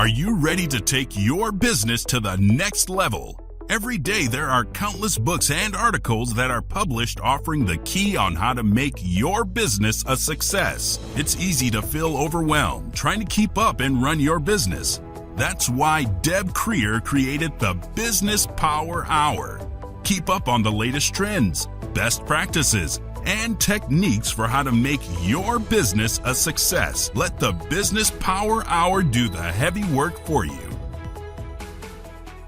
Are you ready to take your business to the next level? Every day there are countless books and articles that are published offering the key on how to make your business a success. It's easy to feel overwhelmed trying to keep up and run your business. That's why Deb Creer created the Business Power Hour. Keep up on the latest trends, best practices, and techniques for how to make your business a success. Let the Business Power Hour do the heavy work for you.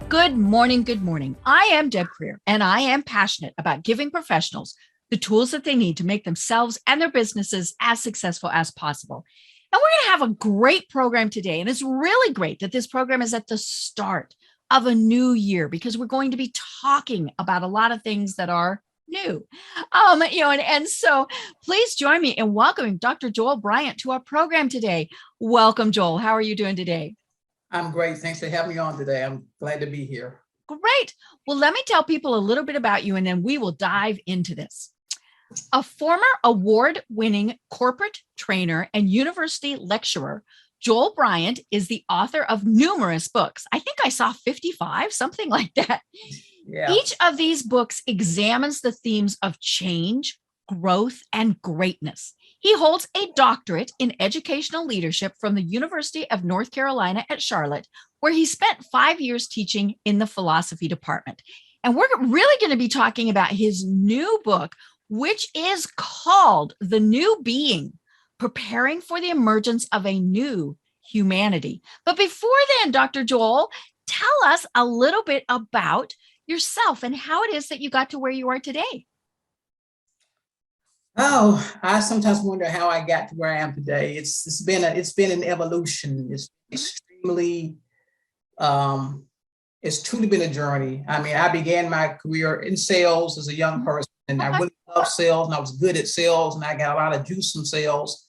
Good morning. Good morning. I am Deb Creer, and I am passionate about giving professionals the tools that they need to make themselves and their businesses as successful as possible. And we're going to have a great program today. And it's really great that this program is at the start of a new year because we're going to be talking about a lot of things that are new. And so please join me in welcoming Dr. Joel Bryant to our program today. Welcome, Joel. How are you doing today? I'm great. Thanks for having me on today. I'm glad to be here. Great. Well, let me tell people a little bit about you, and then we will dive into this. A former award-winning corporate trainer and university lecturer, Joel Bryant is the author of numerous books. I think I saw 55, something like that. Yeah. Each of these books examines the themes of change, growth, and greatness. He holds a doctorate in educational leadership from the University of North Carolina at Charlotte, where he spent 5 years teaching in the philosophy department. And we're really going to be talking about his new book, which is called The New Being, Preparing for the Emergence of a New Humanity. But before then, Dr. Joel, tell us a little bit about yourself and how it is that you got to where you are today. Oh, I sometimes wonder how I got to where I am today. It's been an evolution. It's extremely, it's truly been a journey. I mean, I began my career in sales as a young person, and I really loved sales, and I was good at sales, and I got a lot of juice from sales.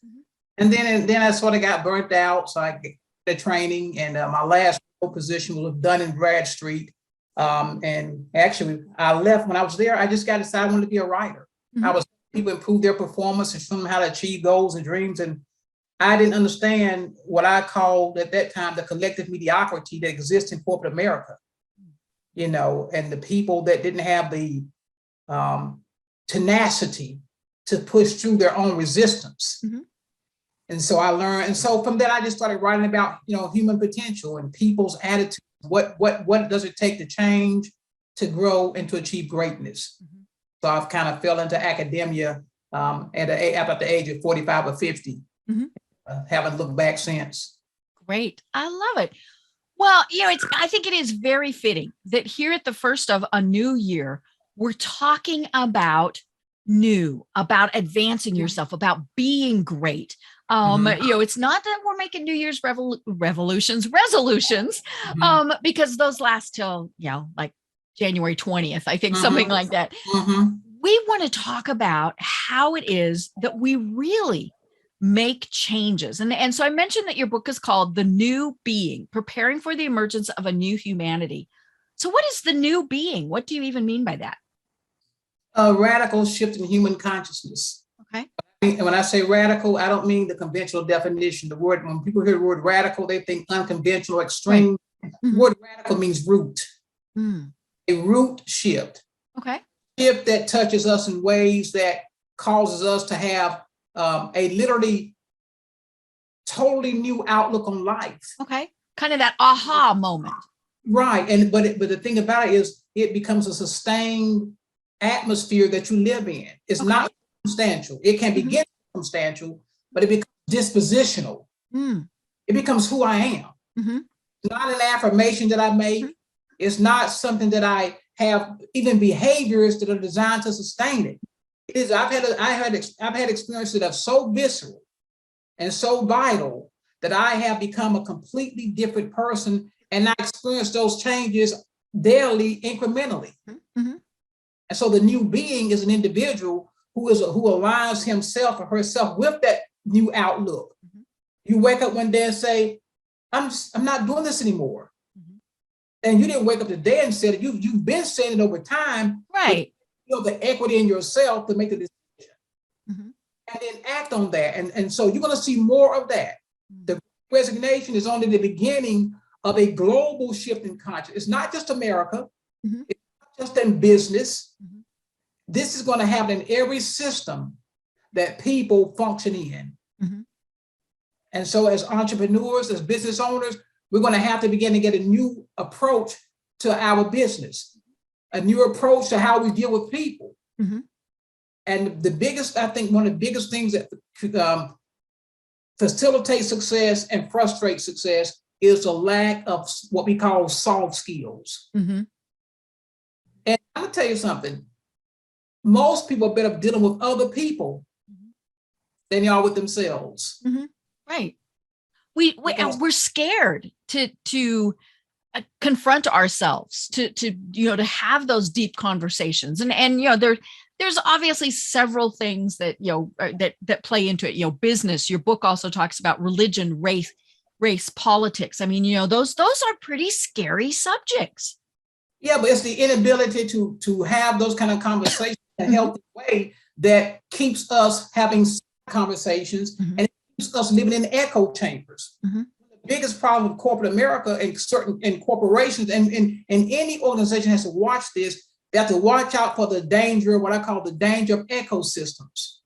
And then I sort of got burnt out, so I got the training, and my last position was done in Bradstreet. And actually, I left when I was there. I just got decided I wanted to be a writer. I was people improve their performance and show them how to achieve goals and dreams. And I didn't understand what I called at that time the collective mediocrity that exists in corporate America, and the people that didn't have the tenacity to push through their own resistance. And so I learned, and so from that, I just started writing about, human potential and people's attitude. What does it take to change, to grow, and to achieve greatness? So I've kind of fell into academia at the age of 45 or 50. Haven't looked back since. Great. I love it. Well, I think it is very fitting that here at the first of a new year, we're talking about about advancing yourself, about being great. It's not that we're making New Year's resolutions, because those last till, like January 20th, I think, something like that. We want to talk about how it is that we really make changes. And so I mentioned that your book is called The New Being, Preparing for the Emergence of a New Humanity. So what is the new being? What do you even mean by that? A radical shift in human consciousness. Okay. And when I say radical, I don't mean the conventional definition. When people hear the word radical, they think unconventional, extreme. Right. The word radical means root. A root shift. Okay. Shift that touches us in ways that causes us to have a literally totally new outlook on life. Okay. Kind of that aha moment. Right. But the thing about it is it becomes a sustained atmosphere that you live in. It's not circumstantial. It can begin circumstantial, but it becomes dispositional. It becomes who I am. It's not an affirmation that I make. It's not something that I have, even behaviors that are designed to sustain it. It is. I've had experiences that are so visceral and so vital that I have become a completely different person, and I experience those changes daily, incrementally. And so the new being is an individual who aligns himself or herself with that new outlook. You wake up one day and say, I'm not doing this anymore. And you didn't wake up today and said it. You've been saying it over time. Right. The equity in yourself to make the decision. And then act on that. And so you're going to see more of that. The resignation is only the beginning of a global shift in consciousness. It's not just America. Mm-hmm. It's not just in business. Mm-hmm. This is going to happen in every system that people function in. Mm-hmm. And so as entrepreneurs, as business owners, we're going to have to begin to get a new approach to our business, a new approach to how we deal with people. Mm-hmm. And the biggest, I think one of the biggest things that facilitate success and frustrate success is a lack of what we call soft skills. Mm-hmm. And I'll tell you something, most people are better dealing with other people than they are with themselves. Mm-hmm. Right. We're scared to confront ourselves, to have those deep conversations, and there's obviously several things that that play into it. Business. Your book also talks about religion, race, politics. I mean, those are pretty scary subjects. Yeah, but it's the inability to have those kind of conversations in a healthy way that keeps us having conversations, and it keeps us living in echo chambers. Mm-hmm. The biggest problem with corporate America and corporations and any organization has to watch this. They have to watch out for the danger, what I call the danger of ecosystems.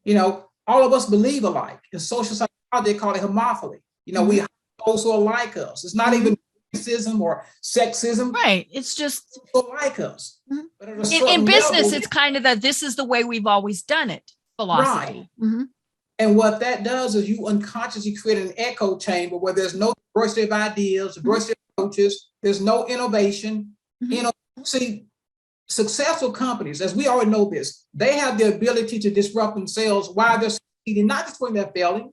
All of us believe alike. In social psychology, they call it homophily. We have those who are like us. It's not even racism or sexism. Right. It's just like us. Mm-hmm. But in business, level, it's kind of that this is the way we've always done it philosophy. Right. Mm-hmm. And what that does is you unconsciously create an echo chamber where there's no diversity of ideas, diversity of approaches, there's no innovation. See, successful companies, as we already know this, they have the ability to disrupt themselves while they're succeeding, not just when they're failing.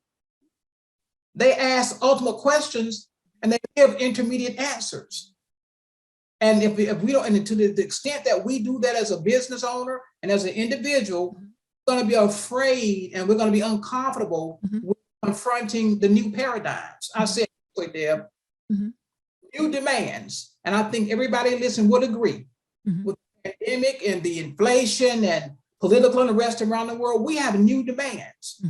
They ask ultimate questions and they give intermediate answers. And if we don't, and to the extent that we do that as a business owner and as an individual, we're going to be afraid and we're going to be uncomfortable with confronting the new paradigms. I said, Deb, new demands, and I think everybody listening would agree with the pandemic and the inflation and political unrest around the world, we have new demands.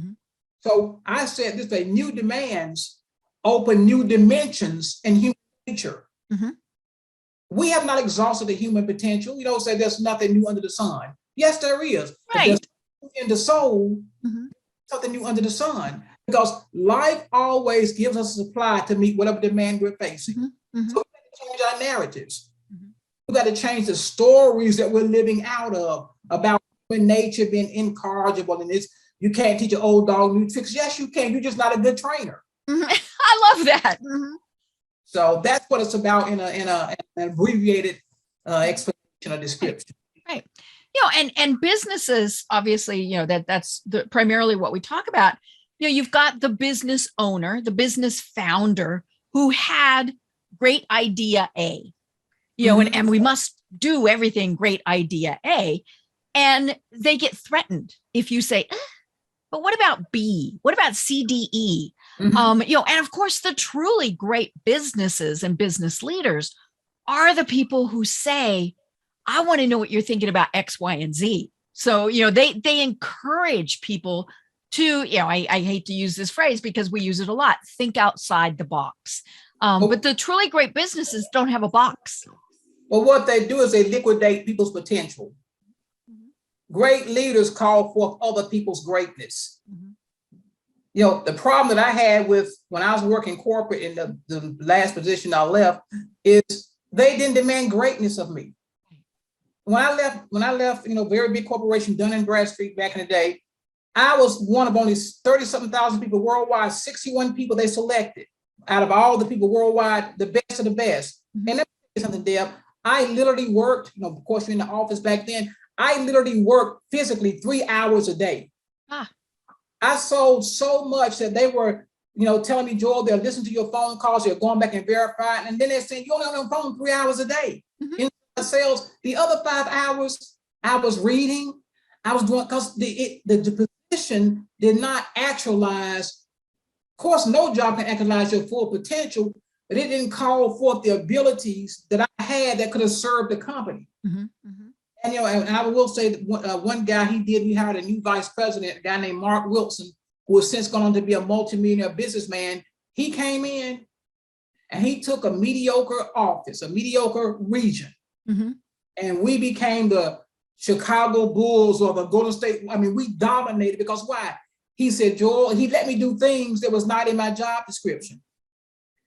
So I said this way, new demands open new dimensions in human nature. We have not exhausted the human potential. Say there's nothing new under the sun. Yes, there is. Right. In the soul, something new under the sun. Because life always gives us a supply to meet whatever demand we're facing. So we got to change our narratives. We got to change the stories that we're living out of about human nature being incorrigible and you can't teach an old dog new tricks. Yes, you can. You're just not a good trainer. I love that. So that's what it's about in an abbreviated explanation or description. Right. And businesses, obviously, that's primarily what we talk about. You've got the business owner, the business founder who had great idea A, and we must do everything great idea A. And they get threatened if you say, but what about B? What about C, D, E? And of course, the truly great businesses and business leaders are the people who say, I want to know what you're thinking about X, Y, and Z. So, they encourage people to, I hate to use this phrase because we use it a lot, think outside the box. But the truly great businesses don't have a box. Well, what they do is they liquidate people's potential. Great leaders call forth other people's greatness. The problem that I had with when I was working corporate in the last position I left is they didn't demand greatness of me. When I left, very big corporation, Dun & Bradstreet back in the day, I was one of only 30-something thousand people worldwide, 61 people they selected out of all the people worldwide, the best of the best. And let me tell you something, Deb, I literally worked, of course, you're in the office back then, I literally worked physically 3 hours a day. I sold so much that they were, telling me, Joel, they'll listen to your phone calls, you're going back and verifying, and then they're saying, you're only on the phone 3 hours a day. In sales, the other 5 hours, I was reading, I was doing, because the position did not actualize. Of course, no job can actualize your full potential, but it didn't call forth the abilities that I had that could have served the company. And and I will say that one guy we hired a new vice president, a guy named Mark Wilson, who has since gone on to be a multimillionaire businessman. he came in and he took a mediocre office, a mediocre region, and we became the Chicago Bulls or the Golden State. I mean, we dominated because why? He said, Joel, he let me do things that was not in my job description.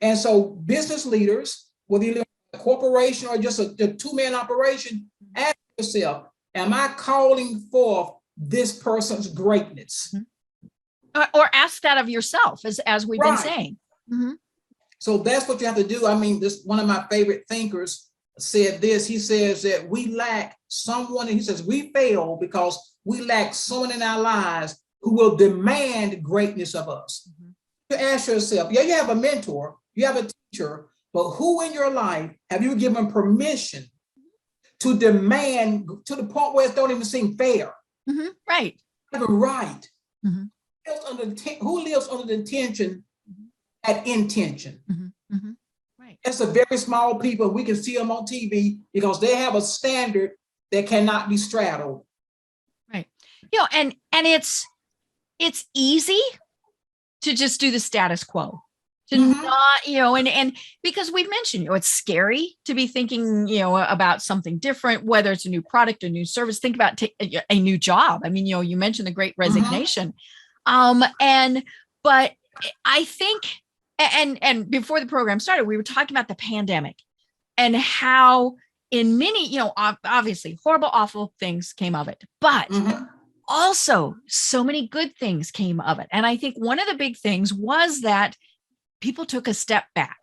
And so business leaders, whether you live in a corporation or just a two-man operation, ask yourself, am I calling forth this person's greatness? Or ask that of yourself, as we've been saying. So that's what you have to do. I mean, this one of my favorite thinkers said this. He says that we lack someone, and he says we fail because we lack someone in our lives who will demand greatness of us. You ask yourself, yeah, you have a mentor, you have a teacher, but who in your life have you given permission to demand to the point where it don't even seem fair? Right. Right. Who lives under the intention at intention? Right. It's a very small people. We can see them on TV because they have a standard that cannot be straddled. Right. You know, and it's easy to just do the status quo, to not, you know, and because we've mentioned, you know, it's scary to be thinking, you know, about something different, whether it's a new product or new service. Think about a new job. I mean, you know, you mentioned the Great Resignation. But I think, and before the program started, we were talking about the pandemic and how in many, you know, obviously horrible, awful things came of it, but also so many good things came of it. And I think one of the big things was that people took a step back,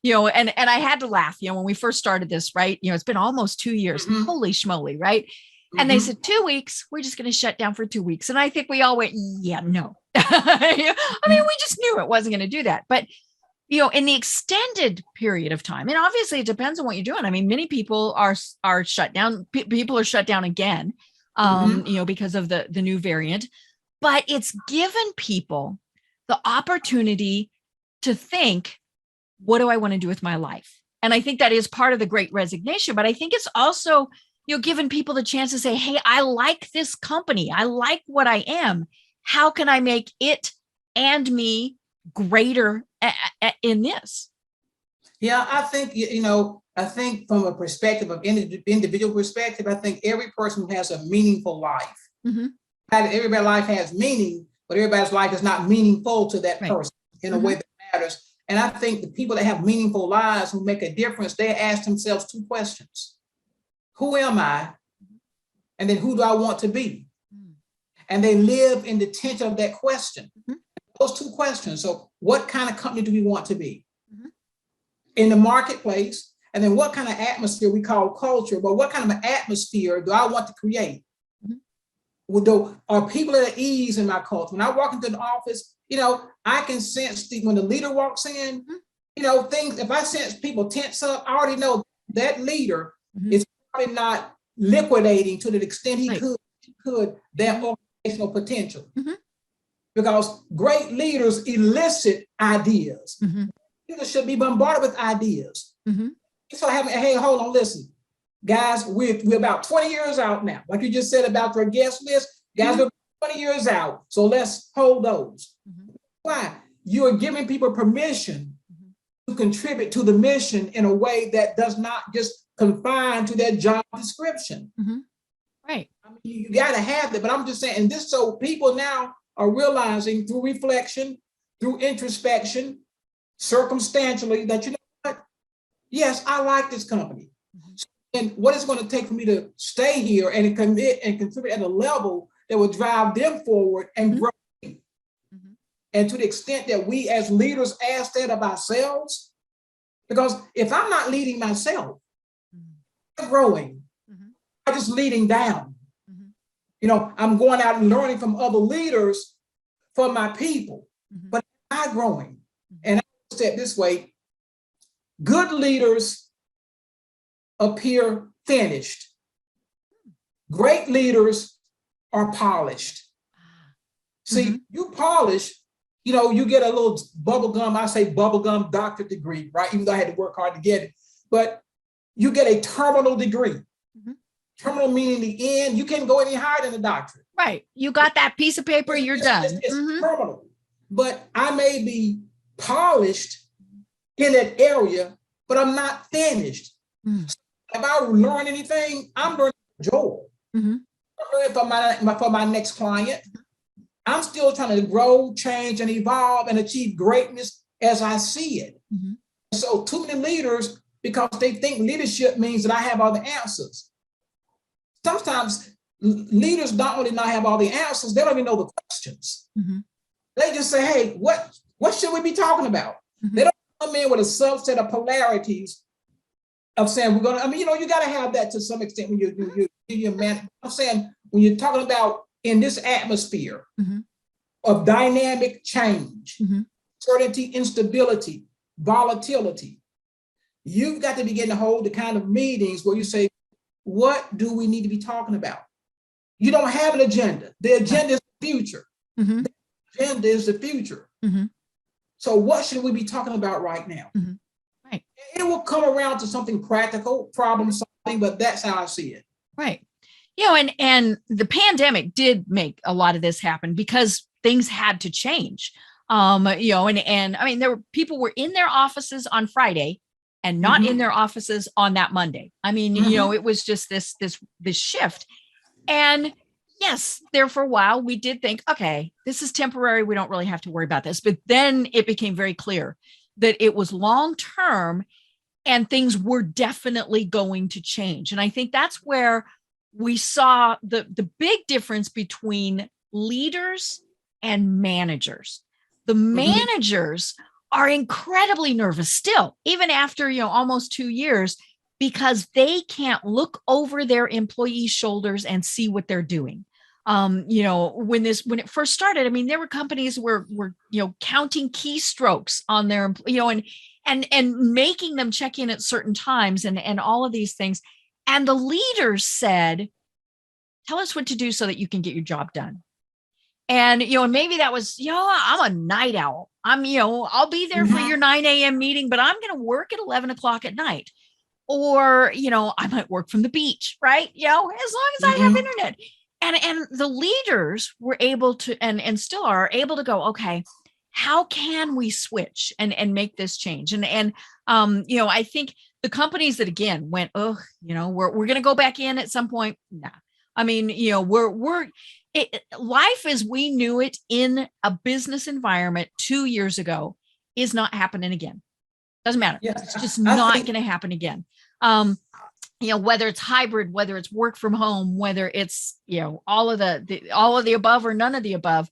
you know, and I had to laugh, you know, when we first started this, right? You know, it's been almost 2 years, holy schmoly, right? And they said, 2 weeks, we're just going to shut down for 2 weeks. And I think we all went, yeah, no. I mean, we just knew it wasn't going to do that. But, you know, in the extended period of time, and obviously it depends on what you're doing. I mean, many people are shut down. People are shut down again, you know, because of the new variant. But it's given people the opportunity to think, what do I want to do with my life? And I think that is part of the Great Resignation. But I think it's also, you know, giving people the chance to say, hey, I like this company. I like what I am. How can I make it and me greater in this? Yeah, I think, you know, I think from a perspective of individual perspective, I think every person has a meaningful life. Everybody's life has meaning, but everybody's life is not meaningful to that person in a way that matters. And I think the people that have meaningful lives who make a difference, they ask themselves 2 questions. Who am I? And then who do I want to be? And they live in the tension of that question. Those 2 questions. So what kind of company do we want to be in the marketplace? And then what kind of atmosphere we call culture, but what kind of an atmosphere do I want to create? Are people at ease in my culture? When I walk into the office, you know, I can sense when the leader walks in, you know, things, if I sense people tense up, I already know that leader is probably not liquidating to the extent he could their organizational potential. Because great leaders elicit ideas. Leaders should be bombarded with ideas. So hey, hold on, listen. Guys, we're about 20 years out now. Like you just said about your guest list, guys, we're 20 years out. So let's hold those. Why? You're giving people permission to contribute to the mission in a way that does not just confine to their job description. Right. I mean, you got to have that, but I'm just saying, and this, so people now are realizing through reflection, through introspection, circumstantially, that, you know what? Yes, I like this company. And what it's going to take for me to stay here and commit and contribute at a level that will drive them forward and grow. And to the extent that we as leaders ask that of ourselves, because if I'm not leading myself, I'm growing. I'm just leading down. You know, I'm going out and learning from other leaders for my people, but I'm growing. And I said this way, good leaders appear finished. Great leaders are polished. See, you polish, you know, you get a little bubblegum, I say bubblegum doctorate degree, right? Even though I had to work hard to get it, but you get a terminal degree. Terminal meaning the end. You can't go any higher than a doctorate. Right. You got that piece of paper, you're done. It's terminal. But I may be polished in that area, but I'm not finished. So if I learn anything, I'm learning Joel. I'm learning for my next client. I'm still trying to grow, change, and evolve and achieve greatness as I see it. So too many leaders, because they think leadership means that I have all the answers. Sometimes leaders not only not have all the answers, they don't even know the questions. They just say, hey, what should we be talking about? They don't come in with a subset of polarities of saying we're gonna, you gotta have that to some extent when you're man. I'm saying when you're talking about in this atmosphere of dynamic change, certainty, instability, volatility, you've got to begin to hold the kind of meetings where you say, what do we need to be talking about? You don't have an agenda. The agenda is the future. The agenda is the future. So what should we be talking about right now? Right. It will come around to something practical, problem solving, but that's how I see it. Right. And the pandemic did make a lot of this happen because things had to change. And there were people were in their offices on Friday and not in their offices on that Monday. It was just this shift. And yes, there for a while, we did think, okay, this is temporary. We don't really have to worry about this. But then it became very clear that it was long-term and things were definitely going to change. And I think that's where we saw the big difference between leaders and managers. The managers are incredibly nervous still, even after, almost 2 years, because they can't look over their employees' shoulders and see what they're doing. When it first started, there were companies were counting keystrokes on their, and making them check in at certain times and all of these things. And the leaders said, tell us what to do so that you can get your job done. And, maybe that was, I'm a night owl. I'll be there for your 9 a.m. meeting, but I'm going to work at 11 o'clock at night. Or, I might work from the beach, right? As long as I have internet. And the leaders were able to, and still are able to go, okay, how can we switch and make this change? And I think the companies that again went, we're going to go back in at some point. Nah, life as we knew it in a business environment 2 years ago is not happening again. Doesn't matter. Yeah, it's just not going to happen again. Whether it's hybrid, whether it's work from home, whether it's, all of the above or none of the above,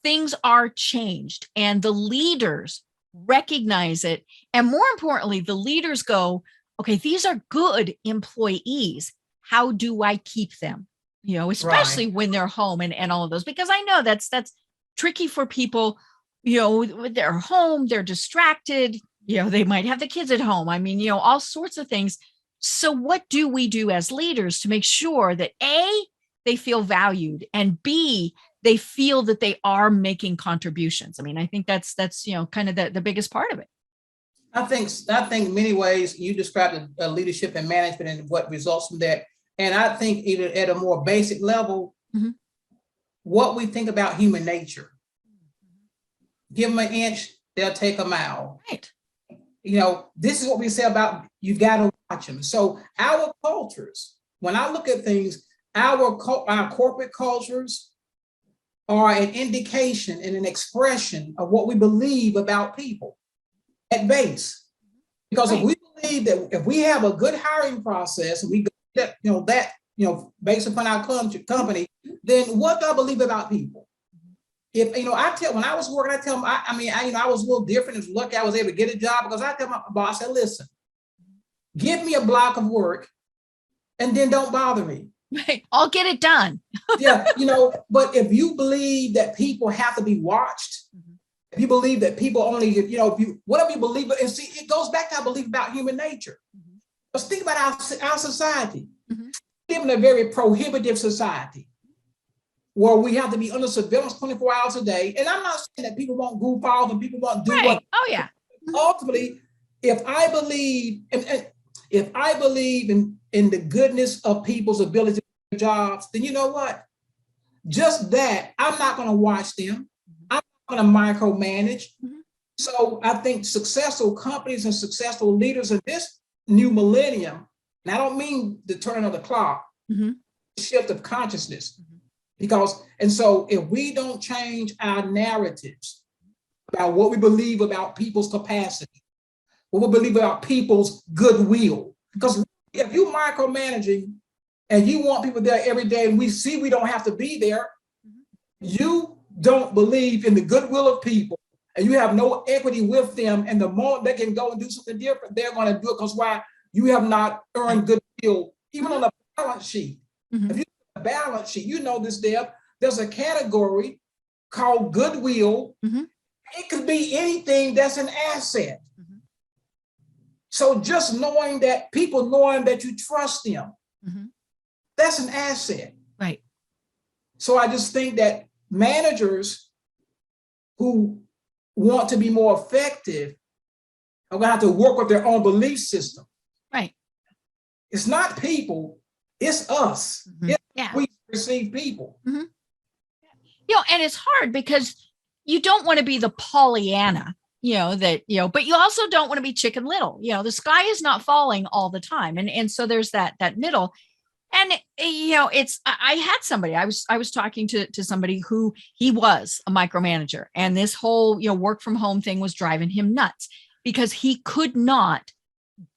things are changed and the leaders recognize it. And more importantly, the leaders go, okay, these are good employees. How do I keep them? Especially when they're home and all of those, because I know that's tricky for people, they're home, they're distracted, they might have the kids at home. All sorts of things. So what do we do as leaders to make sure that A, they feel valued, and B, they feel that they are making contributions? I think that's kind of the biggest part of it. I think in many ways you described leadership and management and what results from that. And I think even at a more basic level, what we think about human nature. Give them an inch, they'll take a mile. Right. This is what we say about you've got to watch them. So our cultures, when I look at things, our corporate cultures are an indication and an expression of what we believe about people at base. Because if we believe that if we have a good hiring process and we go that based upon our company, then what do I believe about people? If when I was working, I tell them, I was a little different. It was lucky I was able to get a job because I tell my boss, I said, listen, give me a block of work and then don't bother me. Right. I'll get it done. But if you believe that people have to be watched, if you believe that people only, whatever you believe, and see, it goes back to our belief about human nature. Let's think about our society. We live in a very prohibitive society where we have to be under surveillance 24 hours a day. And I'm not saying that people won't goof off and people won't do what. Oh, yeah. Ultimately, if I believe in the goodness of people's ability to do jobs, then you know what? Just that, I'm not going to watch them. I'm not going to micromanage. So I think successful companies and successful leaders in this new millennium, and I don't mean the turn of the clock, shift of consciousness, and so if we don't change our narratives about what we believe about people's capacity, what we believe about people's goodwill, because if you micromanaging and you want people there every day and we see we don't have to be there, you don't believe in the goodwill of people and you have no equity with them, and the moment they can go and do something different, they're going to do it, because why? You have not earned goodwill, even on a balance sheet. If you have a balance sheet, you know this, Deb, there's a category called goodwill. It could be anything that's an asset. So just knowing that, people knowing that you trust them, that's an asset. Right. So I just think that managers who want to be more effective are going to have to work with their own belief system. Right. It's not people, it's us. We receive people. You know, and it's hard because you don't want to be the Pollyanna, but you also don't want to be Chicken Little. The sky is not falling all the time. And so there's that middle. And, I had somebody, I was talking to somebody who he was a micromanager, and this whole, work from home thing was driving him nuts because he could not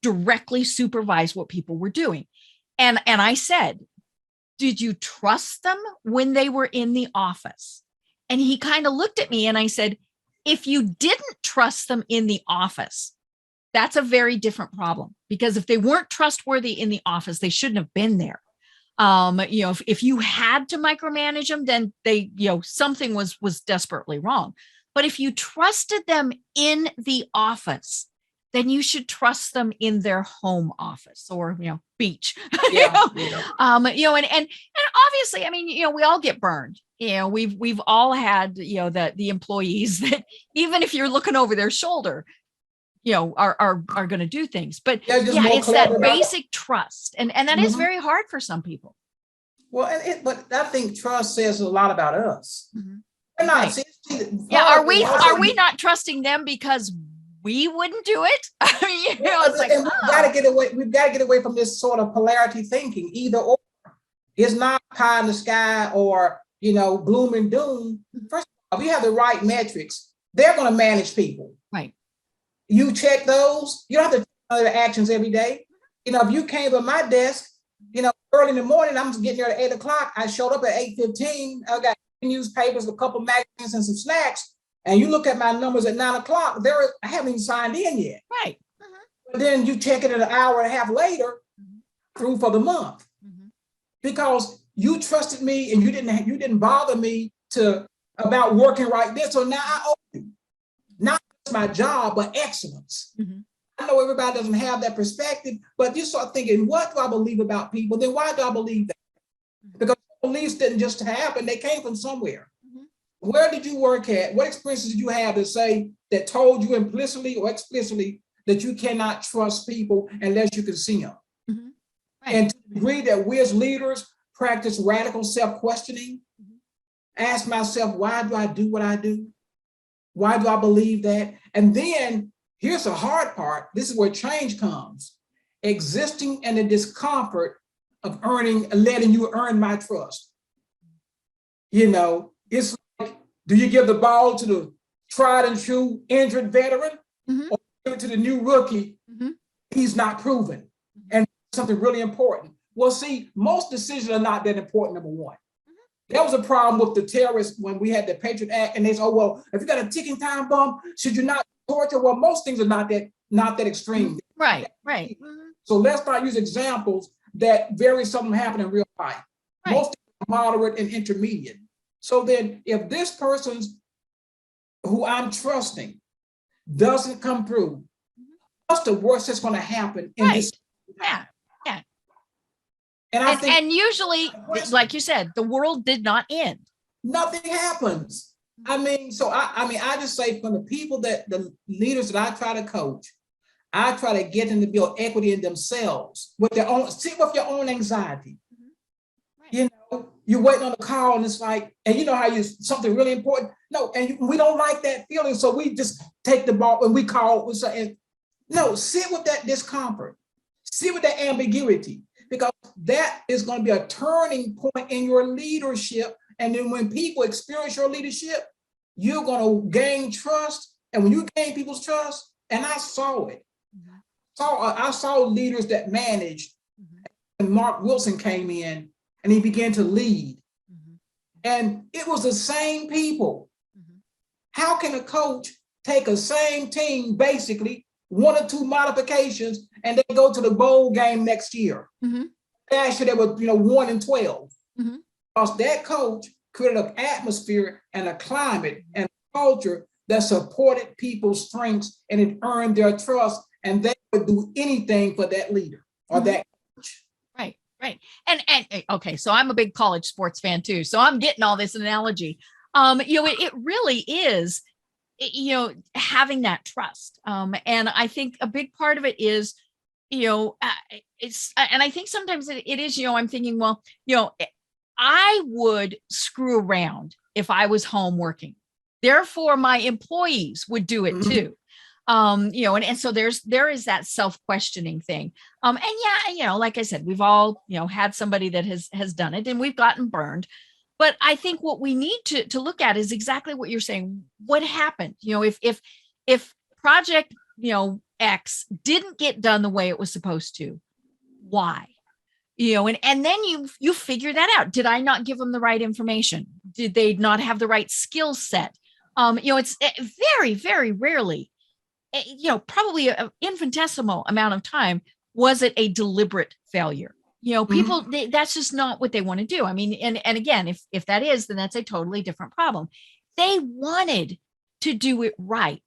directly supervise what people were doing. And I said, did you trust them when they were in the office? And he kind of looked at me and I said, if you didn't trust them in the office, that's a very different problem, because if they weren't trustworthy in the office, they shouldn't have been there. If you had to micromanage them, then they, something was desperately wrong. But if you trusted them in the office, then you should trust them in their home office or, beach. And obviously, I mean, we all get burned. We've all had, the employees that even if you're looking over their shoulder, are going to do things. But it's that basic trust. And that is very hard for some people. Well, but I think trust says a lot about us. We're not, are we not trusting them because we wouldn't do it? I mean, it's like, and we've got to get away from this sort of polarity thinking, either or. It's not pie in the sky or, gloom and doom. First of all, if you have the right metrics, they're going to manage people. Right. You check those, you don't have to check their actions every day. If you came to my desk, early in the morning, I'm getting there at 8 o'clock. I showed up at 8:15. I got newspapers, a couple magazines, and some snacks. And you look at my numbers at 9 o'clock, I haven't even signed in yet. Right. But then you check it an hour and a half later, through for the month. Because you trusted me and you didn't bother me about working right there. So now I owe you. Not just my job, but excellence. I know everybody doesn't have that perspective, but you start thinking, what do I believe about people? Then why do I believe that? Because beliefs didn't just happen, they came from somewhere. Where did you work at? What experiences did you have that told you implicitly or explicitly that you cannot trust people unless you can see them? Right. And to the degree that we as leaders practice radical self-questioning, ask myself, why do I do what I do? Why do I believe that? And then here's the hard part. This is where change comes. Existing in the discomfort of letting you earn my trust. It's like, do you give the ball to the tried and true injured veteran or give it to the new rookie? He's not proven. And something really important. Well, see, most decisions are not that important, number one. That was a problem with the terrorists when we had the Patriot Act, and they said, oh, well, if you got a ticking time bomb, should you not torture? Well, most things are not that extreme. Right. So let's not use examples that very seldom happen in real life. Right. Most are moderate and intermediate. So then if this person's who I'm trusting doesn't come through, what's the worst that's going to happen in this? Yeah. And usually, like you said, the world did not end. Nothing happens. I mean, I just say from the people the leaders that I try to coach, I try to get them to build equity in themselves with your own anxiety. you're waiting on the call, and it's like, and you know how you something really important. No, and we don't like that feeling, so we just take the ball and we call. And no, sit with that discomfort, sit with that ambiguity, because that is going to be a turning point in your leadership. And then when people experience your leadership, you're going to gain trust. And when you gain people's trust, and I saw it, I saw leaders that managed, and Mark Wilson came in and he began to lead. And it was the same people. How can a coach take a same team, basically, 1 or 2 modifications, and they go to the bowl game next year? Last year they were, 1-12. Because that coach created an atmosphere and a climate and a culture that supported people's strengths, and it earned their trust, and they would do anything for that leader or that coach. Right. And okay, so I'm a big college sports fan too. So I'm getting all this analogy. It really is, having that trust. And I think a big part of it is, and I think sometimes it is, I'm thinking, well, I would screw around if I was home working. Therefore, my employees would do it too. And so there is that self-questioning thing. And yeah, like I said, we've all, had somebody that has done it and we've gotten burned. But I think what we need to look at is exactly what you're saying. What happened? If project, X didn't get done the way it was supposed to, why? And then you figure that out. Did I not give them the right information? Did they not have the right skill set? It's very, very rarely, probably an infinitesimal amount of time, was it a deliberate failure? People, that's just not what they want to do. I mean, and again, if that is, then that's a totally different problem. They wanted to do it right.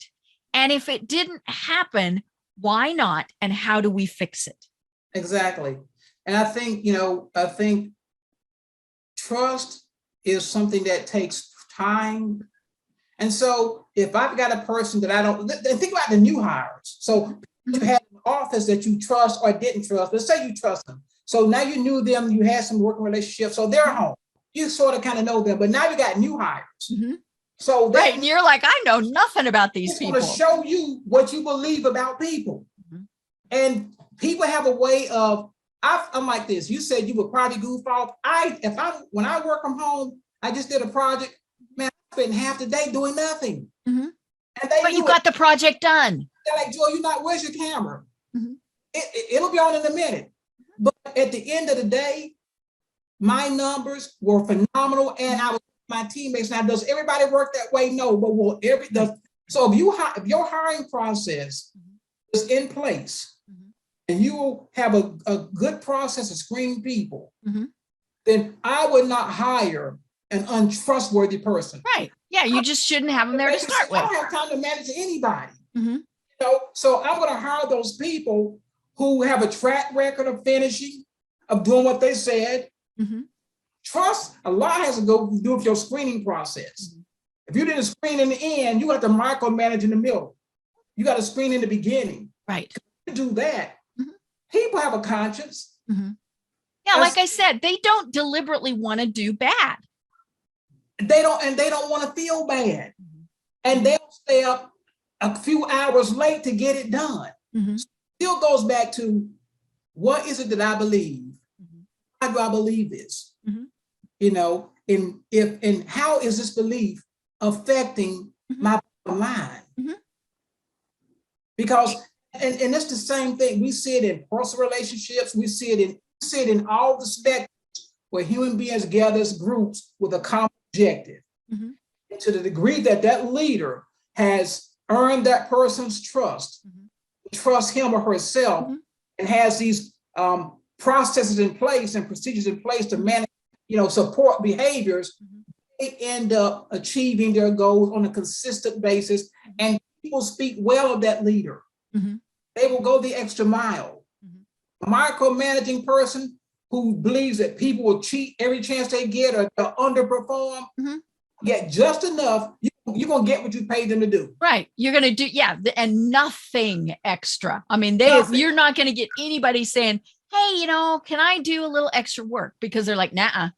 And if it didn't happen, why not? And how do we fix it? Exactly. And I think trust is something that takes time. And so if I've got a person that I don't, think about the new hires. So you had an office that you trust or didn't trust. Let's say you trust them. So now you knew them, you had some working relationship. So they're home. You sort of kind of know them, but now you got new hires. So right, and you're like, I know nothing about these people. It's going to show you what you believe about people. And people have a way of, I'm like this. You said you would probably goof off. When I work from home, I just did a project. Man, I spent half the day doing nothing. And but you got the project done. They're like, Joel, where's your camera? It'll be on in a minute. But at the end of the day, my numbers were phenomenal, and I was my teammates. Now, does everybody work that way? No, but so if your hiring process is in place, and you will have a good process of screening people, then I would not hire an untrustworthy person. Right. Yeah, you just shouldn't have them there to start with. I don't have time to manage anybody. So I'm going to hire those people who have a track record of finishing, of doing what they said. Trust, a lot has to go do with your screening process. If you didn't screen in the end, you got to micromanage in the middle. You got to screen in the beginning. Right. To do that, people have a conscience. Yeah, like I said, they don't deliberately want to do bad. They don't want to feel bad. And they'll stay up a few hours late to get it done. Still goes back to, what is it that I believe? How do I believe this? And how is this belief affecting my bottom line? Because, and it's the same thing. We see it in personal relationships. We see it in all the spectrums where human beings gather as groups with a common objective. To the degree that that leader has earned that person's trust, trust him or herself, and has these processes in place and procedures in place to manage, support behaviors, they end up achieving their goals on a consistent basis. And people speak well of that leader. They will go the extra mile. A micromanaging person who believes that people will cheat every chance they get or they'll underperform, get just enough, you're going to get what you paid them to do. Right. You're going to do, and nothing extra. I mean, you're not going to get anybody saying, hey, can I do a little extra work? Because they're like, nah.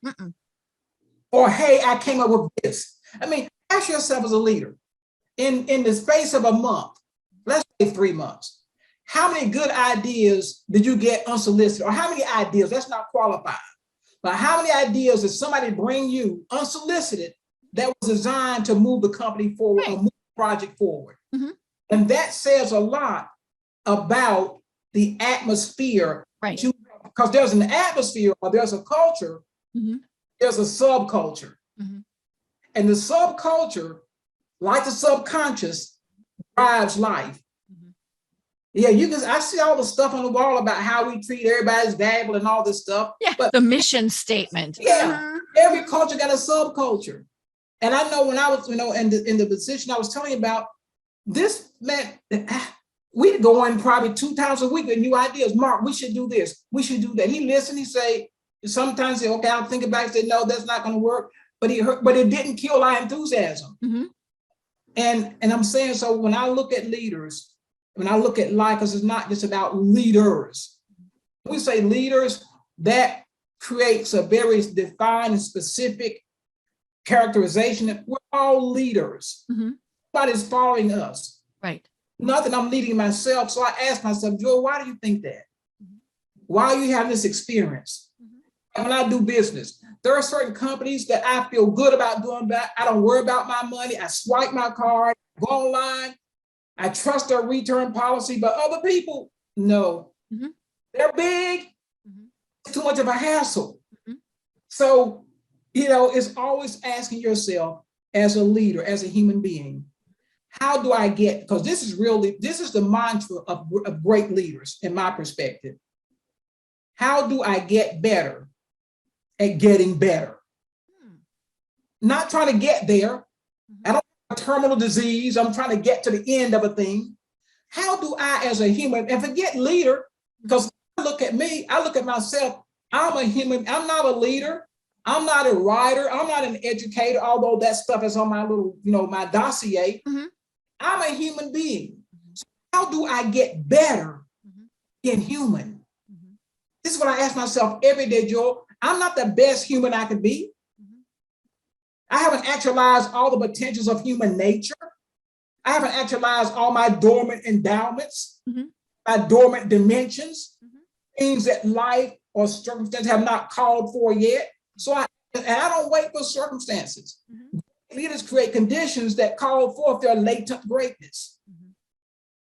Or, hey, I came up with this. I mean, ask yourself as a leader, in the space of a month, let's say 3 months, how many good ideas did you get unsolicited? Or how many ideas, that's not qualified, but how many ideas did somebody bring you unsolicited that was designed to move the company forward, or move the project forward? Mm-hmm. And that says a lot about the atmosphere. Right. Because there's an atmosphere, or there's a culture, Mm-hmm. there's a subculture. Mm-hmm. And the subculture, like the subconscious, drives life. Mm-hmm. Yeah, I see all the stuff on the wall about how we treat everybody as valuable and all this stuff. Yeah, but the mission statement. Yeah, every culture got a subculture. And I know when I was, in the position I was telling you about, this meant we'd go in probably 2 times a week with new ideas. Mark, we should do this. We should do that. He listened. He say, sometimes say, okay, I'll think about it. He said, no, that's not going to work. But it didn't kill our enthusiasm. Mm-hmm. And I'm saying, so when I look at leaders, when I look at life, because it's not just about leaders. When we say leaders, that creates a very defined and specific characterization that we're all leaders. Mm-hmm. Nobody's following us. Right. Nothing, I'm leading myself. So I asked myself, Joel, why do you think that? Why are you having this experience? Mm-hmm. When I do business, there are certain companies that I feel good about doing that. I don't worry about my money. I swipe my card, go online. I trust their return policy, but other people, no. Mm-hmm. They're big. Mm-hmm. It's too much of a hassle. Mm-hmm. So, it's always asking yourself as a leader, as a human being, how do I get, because this is the mantra of great leaders in my perspective. How do I get better at getting better? Not trying to get there. I don't have a terminal disease. I'm trying to get to the end of a thing. How do I, as a human, and forget leader, because I look at me, I look at myself, I'm a human, I'm not a leader. I'm not a writer. I'm not an educator, although that stuff is on my little, my dossier. Mm-hmm. I'm a human being. So how do I get better in human? Mm-hmm. This is what I ask myself every day, Joel. I'm not the best human I could be. Mm-hmm. I haven't actualized all the potentials of human nature. I haven't actualized all my dormant endowments, my dormant dimensions, things that life or circumstances have not called for yet. So I don't wait for circumstances. Mm-hmm. Leaders create conditions that call forth their latent greatness. Mm-hmm.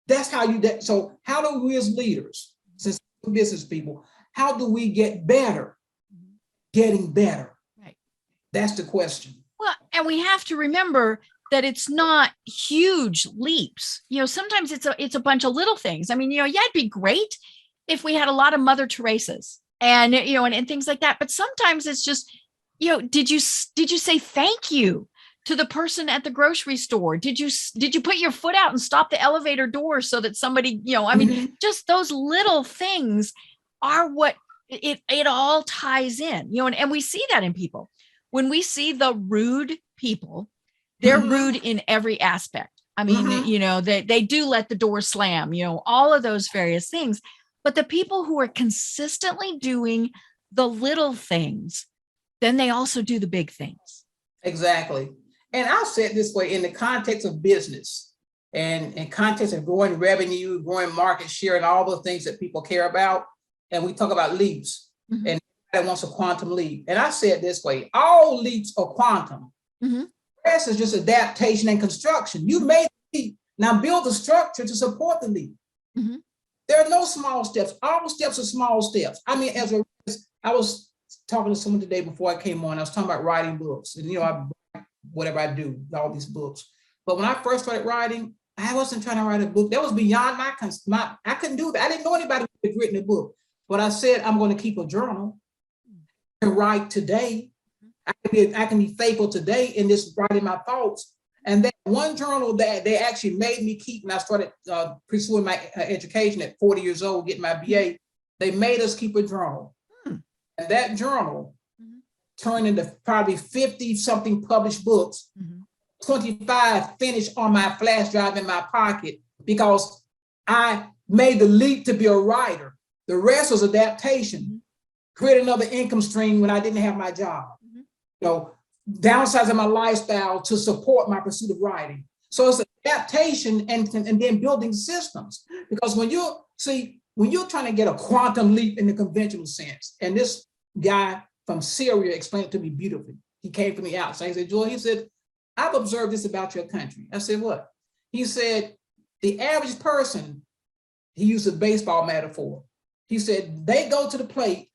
That's how so how do we as leaders, since business people, how do we get better? Mm-hmm. Getting better. Right. That's the question. Well, and we have to remember that it's not huge leaps. Sometimes it's a bunch of little things. I mean, it'd be great if we had a lot of Mother Teresas. And, and things like that. But sometimes it's just, did you say thank you to the person at the grocery store? Did you put your foot out and stop the elevator door so that somebody, just those little things are what it all ties in, and we see that in people. When we see the rude people, they're rude in every aspect. I mean, they do let the door slam, all of those various things. But the people who are consistently doing the little things, then they also do the big things. Exactly. And I'll say it this way, in the context of business and in context of growing revenue, growing market share, and all the things that people care about. And we talk about leaps, and everybody wants a quantum leap. And I say it this way, all leaps are quantum. The rest is just adaptation and construction. You made the leap. Now build the structure to support the leap. There are no small steps. All steps are small steps. I mean, I was talking to someone today before I came on. I was talking about writing books, and whatever I do, all these books. But when I first started writing, I wasn't trying to write a book. That was beyond I couldn't do that. I didn't know anybody who had written a book. But I said, I'm going to keep a journal to write today. I can be faithful today in this writing my thoughts. And that one journal that they actually made me keep when I started pursuing my education at 40 years old, getting my BA, they made us keep a journal. And that journal turned into probably 50 something published books, 25 finished on my flash drive in my pocket, because I made the leap to be a writer. The rest was adaptation. Create another income stream when I didn't have my job. downsizing my lifestyle to support my pursuit of writing. So it's adaptation and then building systems. Because when you're trying to get a quantum leap in the conventional sense, and this guy from Syria explained it to me beautifully. He came from the outside. He said, Joel, he said, I've observed this about your country. I said, what? He said, the average person, he used a baseball metaphor. He said, they go to the plate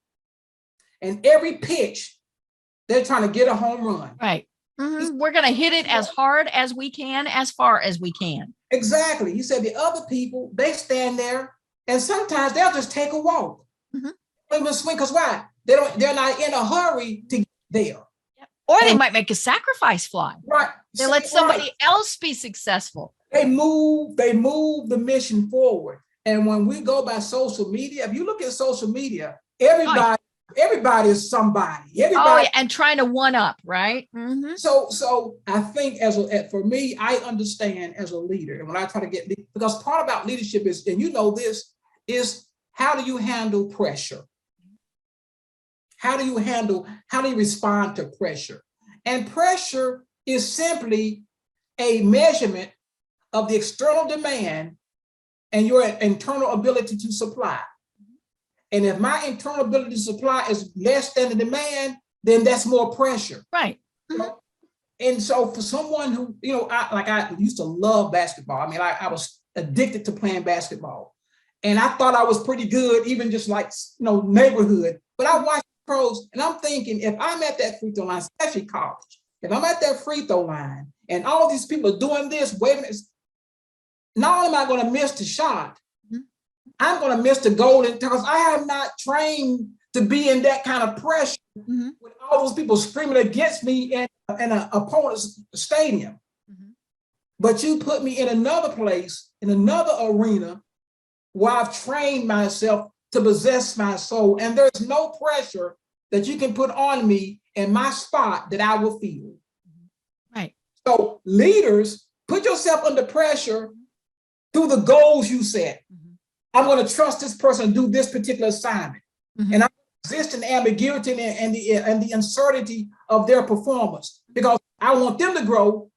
and every pitch, they're trying to get a home run. Right. Mm-hmm. We're going to hit it as hard as we can, as far as we can. Exactly. He said the other people, they stand there and sometimes they'll just take a walk. Mm-hmm. They will swing, because why? They're not in a hurry to get there. Yep. Or they might make a sacrifice fly. Right. They let somebody else be successful. They move the mission forward. And when we go by social media, if you look at social media, everybody is somebody. Everybody, and trying to one up, right? Mm-hmm. So I think for me, I understand as a leader, and when I try to get, because part about leadership is, and you know this, is how do you handle pressure? How do you respond to pressure? And pressure is simply a measurement of the external demand and your internal ability to supply. And if my internal ability to supply is less than the demand, then that's more pressure. Right. Mm-hmm. And so for someone who, I used to love basketball. I mean, I was addicted to playing basketball. And I thought I was pretty good, even just like, neighborhood. But I watched pros and I'm thinking, if I'm at that free throw line, especially college, if I'm at that free throw line and all these people are doing this, waving this, not only am I going to miss the shot, I'm going to miss the goal because I have not trained to be in that kind of pressure with all those people screaming against me in an opponent's stadium. Mm-hmm. But you put me in another place, in another arena where I've trained myself to possess my soul. And there's no pressure that you can put on me in my spot that I will feel. Right. So leaders, put yourself under pressure through the goals you set. Mm-hmm. I'm going to trust this person to do this particular assignment. Mm-hmm. And I resist the ambiguity and the uncertainty of their performance because I want them to grow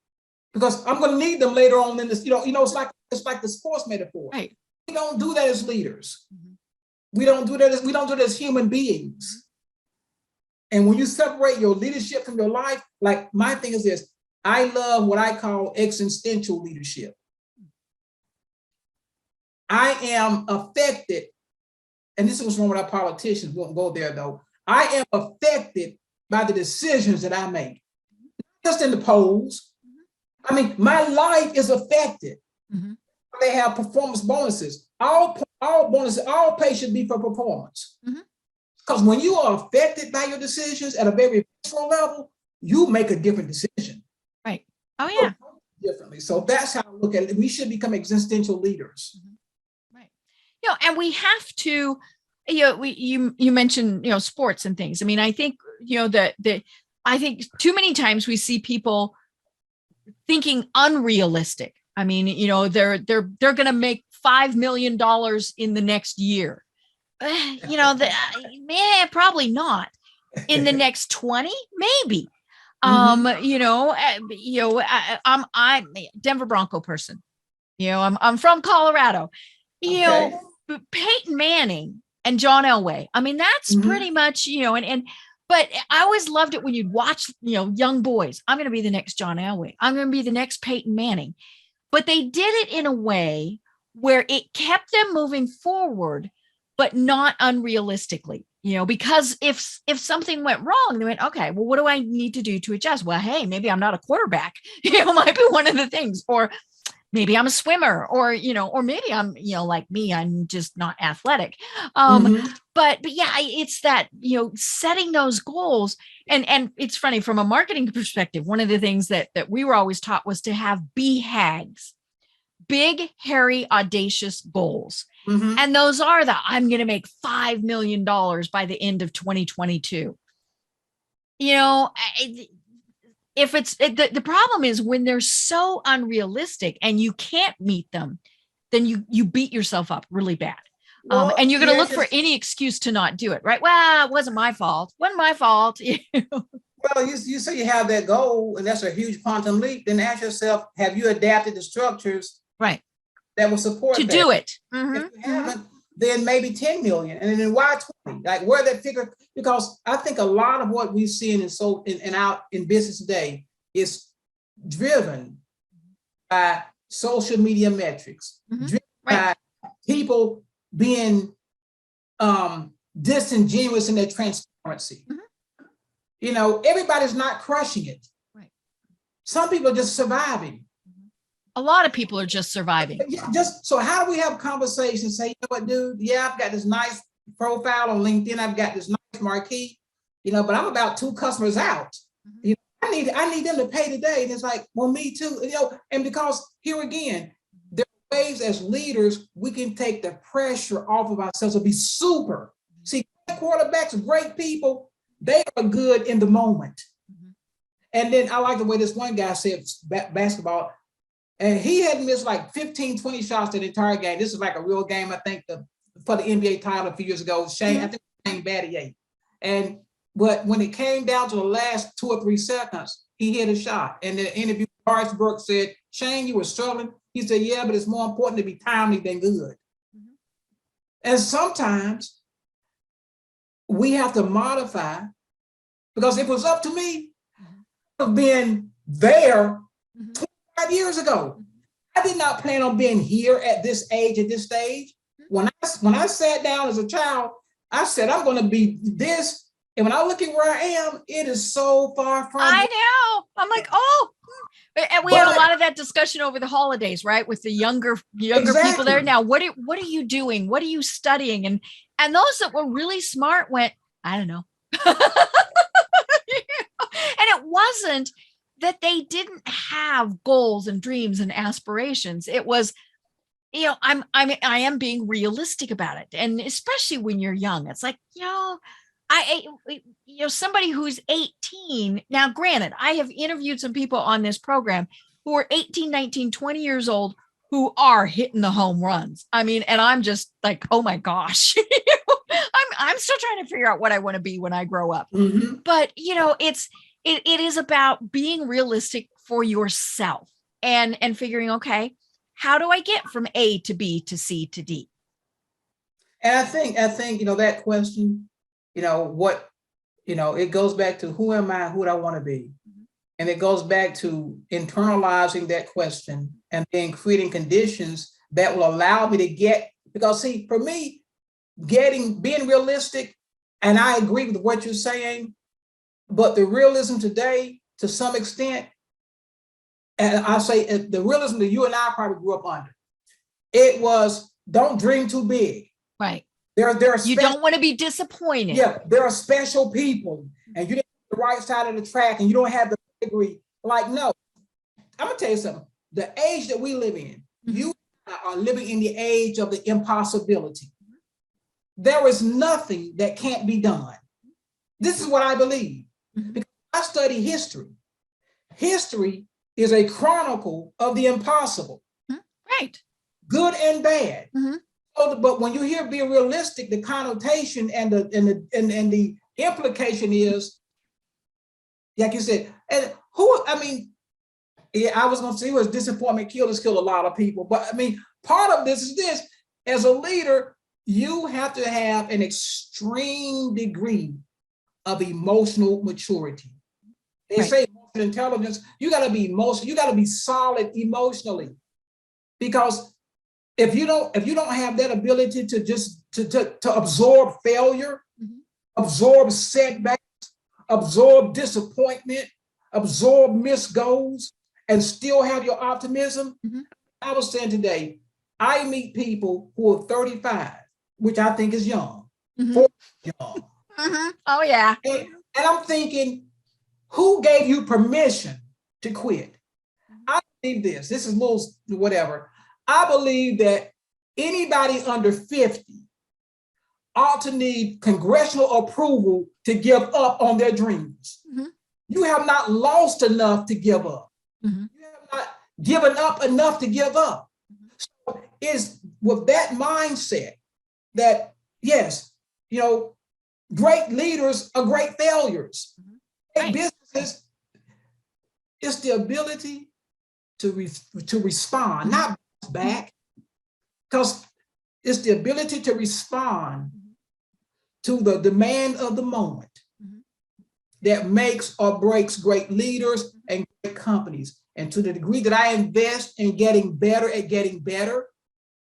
because I'm going to need them later on in this, it's like the sports metaphor. Right. We don't do that as leaders. Mm-hmm. We don't do that as human beings. And when you separate your leadership from your life, like my thing is this, I love what I call existential leadership. I am affected, and this is what's wrong with our politicians, we won't go there though. I am affected by the decisions that I make, not just in the polls. I mean, my life is affected. Mm-hmm. They have performance bonuses. All bonuses, all pay should be for performance. Because when you are affected by your decisions at a very personal level, you make a different decision. Right. Oh yeah. Differently. So that's how I look at it. We should become existential leaders. Mm-hmm. And we have to, you mentioned, sports and things. I mean, I think, I think too many times we see people thinking unrealistic. I mean, they're going to make $5 million in the next year. Probably not. In the next 20, maybe. I'm a Denver Bronco person. I'm from Colorado. Peyton Manning and John Elway. I mean, that's pretty much, but I always loved it when you'd watch, young boys. I'm going to be the next John Elway. I'm going to be the next Peyton Manning. But they did it in a way where it kept them moving forward, but not unrealistically, because if something went wrong, they went, okay, well, what do I need to do to adjust? Well, hey, maybe I'm not a quarterback, might be one of the things, or maybe I'm a swimmer, or maybe I'm, like me, I'm just not athletic. But yeah, it's that, setting those goals. And it's funny from a marketing perspective, one of the things that we were always taught was to have BHAGs, big, hairy, audacious goals. And those are I'm going to make $5 million by the end of 2022. If it's the problem is when they're so unrealistic and you can't meet them, then you beat yourself up really bad. And you're going to look for any excuse to not do it. Right. Well, it wasn't my fault. Wasn't my fault. Well, you say you have that goal, and that's a huge quantum leap. Then ask yourself, have you adapted the structures Right. that will support To that? do it. If you haven't, then maybe 10 million. And then why 20? Like where that figure, because I think a lot of what we've seen and out in business today is driven by social media metrics, driven by people being disingenuous in their transparency. You know, everybody's not crushing it. Right. Some people are just surviving. A lot of people are just surviving. Just so how do we have conversations? Say, you know what, dude? Yeah, I've got this nice profile on LinkedIn. I've got this nice marquee, you know, but I'm about 2 customers out. You know, I need them to pay today. And it's like, well, me too. You know, and because here again, there are ways as leaders we can take the pressure off of ourselves to be super. See, quarterbacks, great people. They are good in the moment. And then I like the way this one guy said basketball, and he had missed like 15, 20 shots the entire game. This is like a real game, I think, for the NBA title a few years ago. Shane, I think Shane Battier. But when it came down to the last 2 or 3 seconds, he hit a shot. And the interview, Horace Burke said, Shane, you were struggling. He said, yeah, but it's more important to be timely than good. And sometimes we have to modify, because if it was up to me, I would have been there 25 years ago. I did not plan on being here at this age, at this stage. When I sat down as a child, I said, I'm going to be this. And when I look at where I am, it is so far from. I know. I'm like, oh. And we had a lot of that discussion over the holidays, right? With the younger people there. Now, what are you doing? What are you studying? And those that were really smart went, I don't know. And it wasn't that they didn't have goals and dreams and aspirations. It was, you know, I am being realistic about it. And especially when you're young, it's like, you know, somebody who's 18. Now, granted, I have interviewed some people on this program who are 18, 19, 20 years old who are hitting the home runs. I mean, and I'm just like, oh my gosh, I'm still trying to figure out what I want to be when I grow up. But, you know, it is about being realistic for yourself and figuring, okay, how do I get from A to B to C to D? And I think, you know, that question, you know, it goes back to who am I, who do I want to be? And it goes back to internalizing that question and then creating conditions that will allow me to get, because see, for me, being realistic, and I agree with what you're saying, but the realism today, to some extent, and I say the realism that you and I probably grew up under, it was don't dream too big. Right. There are you don't want to be disappointed. Yeah, there are special people, and you didn't have the right side of the track, and you don't have the degree. Like, no, I'm gonna tell you something. The age that we live in, you are living in the age of the impossibility. There is nothing that can't be done. This is what I believe. Because I study history. History is a chronicle of the impossible. Right. Good and bad. But when you hear being realistic, the connotation and the implication is, like you said, and I was going to say, was disappointment killed a lot of people. But I mean, part of this is this: as a leader, you have to have an extreme degree of emotional maturity. They say emotional intelligence. You got to be solid emotionally, because if you don't have that ability to just to absorb failure, absorb setbacks, absorb disappointment, absorb missed goals, and still have your optimism. I was saying today, I meet people who are 35, which I think is young, 40 young. Oh yeah. And I'm thinking, who gave you permission to quit? I believe this is a little whatever. I believe that anybody under 50 ought to need congressional approval to give up on their dreams. You have not lost enough to give up. You have not given up enough to give up. So it's with that mindset that, yes, you know, great leaders are great failures. Right. Businesses, it's the ability to respond, not back, because it's the ability to respond to the demand of the moment that makes or breaks great leaders and great companies. And to the degree that I invest in getting better at getting better,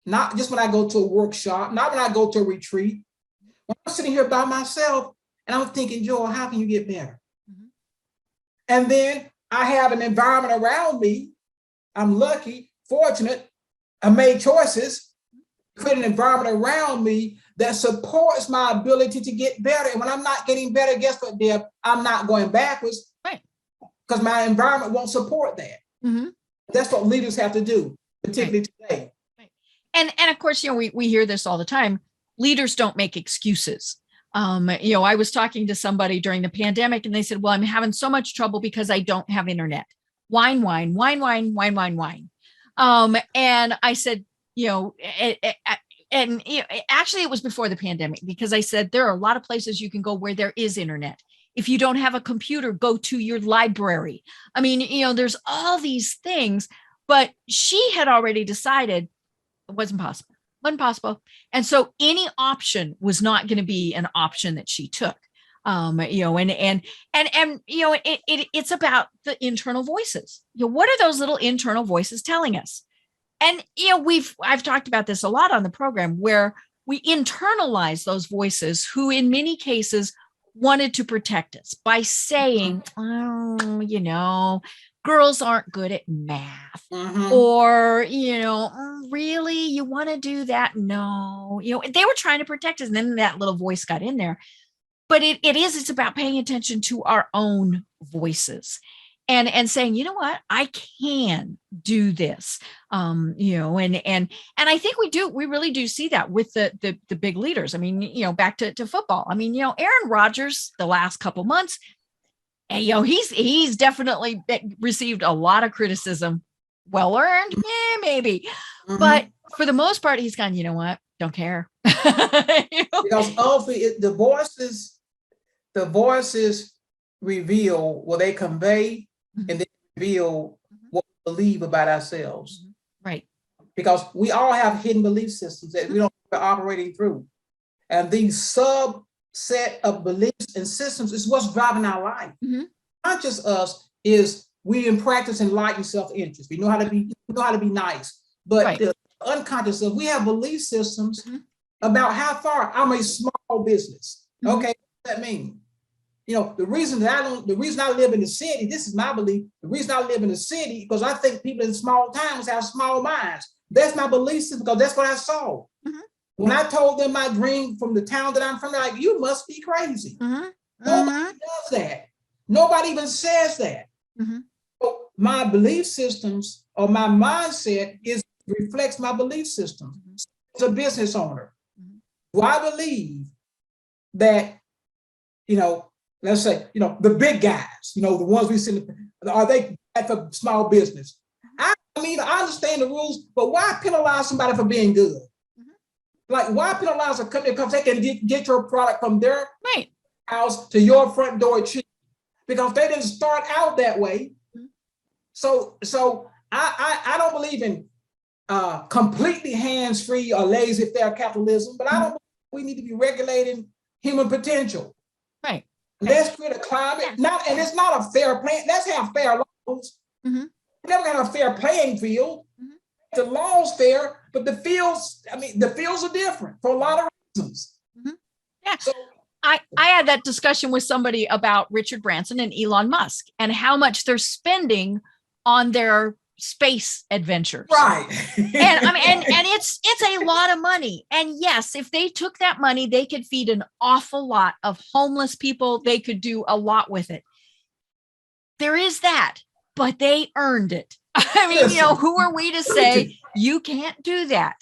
not just when I go to a workshop, not when I go to a retreat, when I'm sitting here by myself and I'm thinking, Joel, how can you get better? And then I have an environment around me. I'm lucky, fortunate, I made choices, create an environment around me that supports my ability to get better. And when I'm not getting better, guess what, Deb? I'm not going backwards, right? Because my environment won't support that. That's what leaders have to do, particularly today. Right. And of course, we hear this all the time. Leaders don't make excuses. I was talking to somebody during the pandemic and they said, well, I'm having so much trouble because I don't have internet. Wine. And I said, actually it was before the pandemic, because I said, there are a lot of places you can go where there is internet. If you don't have a computer, go to your library. I mean, there's all these things, but she had already decided it wasn't possible. And so any option was not going to be an option that she took. It's about the internal voices. What are those little internal voices telling us? And, I've talked about this a lot on the program, where we internalize those voices who in many cases wanted to protect us by saying, girls aren't good at math, or, really, you want to do that? No, they were trying to protect us. And then that little voice got in there. But it's about paying attention to our own voices and saying, you know what, I can do this. And I think we really do see that with the big leaders. I mean, back to football. I mean, Aaron Rodgers, the last couple months, and he's definitely received a lot of criticism. Well earned, maybe. But for the most part, he's gone, you know what, don't care. Because ultimately the voices reveal what they convey, and they reveal what we believe about ourselves. Right. Because we all have hidden belief systems that we don't know we're operating through. And these subset of beliefs and systems is what's driving our life. Not just us, is we in practice enlightened self-interest. We know how to be nice. But the unconscious of, we have belief systems about how far I'm a small business. Okay, what does that mean? The reason I live in the city, this is my belief. The reason I live in the city, because I think people in small towns have small minds. That's my belief system, because that's what I saw. When I told them my dream from the town that I'm from, they're like, you must be crazy. Nobody does that. Nobody even says that. So my belief systems, or my mindset, reflects my belief system. As a business owner, do I believe that, let's say, the big guys, the ones we see, are they bad for small business? I understand the rules, but why penalize somebody for being good? Like, why penalize a company because they can get your product from their house to your front door cheap? Because they didn't start out that way. So I don't believe in completely hands-free or laissez-faire capitalism, but I don't believe we need to be regulating human potential. Right. Let's create a climate. And it's not a fair play. Let's have fair laws. We're never gonna have a fair playing field. The law's fair, but the fields are different for a lot of reasons. Yeah. So I had that discussion with somebody about Richard Branson and Elon Musk and how much they're spending on their space adventures. Right. And it's a lot of money. And yes, if they took that money, they could feed an awful lot of homeless people. They could do a lot with it. There is that, but they earned it. Who are we to say you can't do that?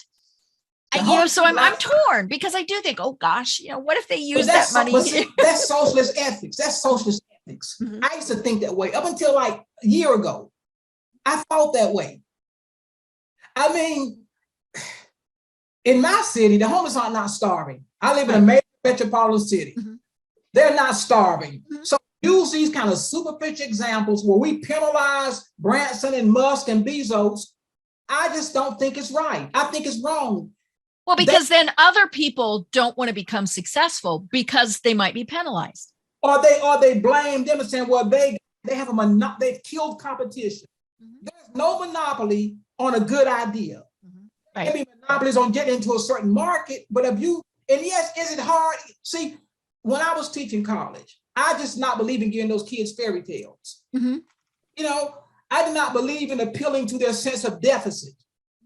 So I'm torn, because I do think, oh gosh, what if they use that money? That's socialist ethics. I used to think that way up until like a year ago. I thought that way. In my city, the homeless are not starving. I live in a major metropolitan city. They're not starving. So use these kind of superficial examples where we penalize Branson and Musk and Bezos, I just don't think it's right. I think it's wrong. Well, because then other people don't want to become successful because they might be penalized. Or they blame them and saying, well, they have they've killed competition. There's no monopoly on a good idea. Right. Maybe monopolies on getting into a certain market, but and yes, is it hard? See, when I was teaching college, I just not believe in giving those kids fairy tales. I do not believe in appealing to their sense of deficit,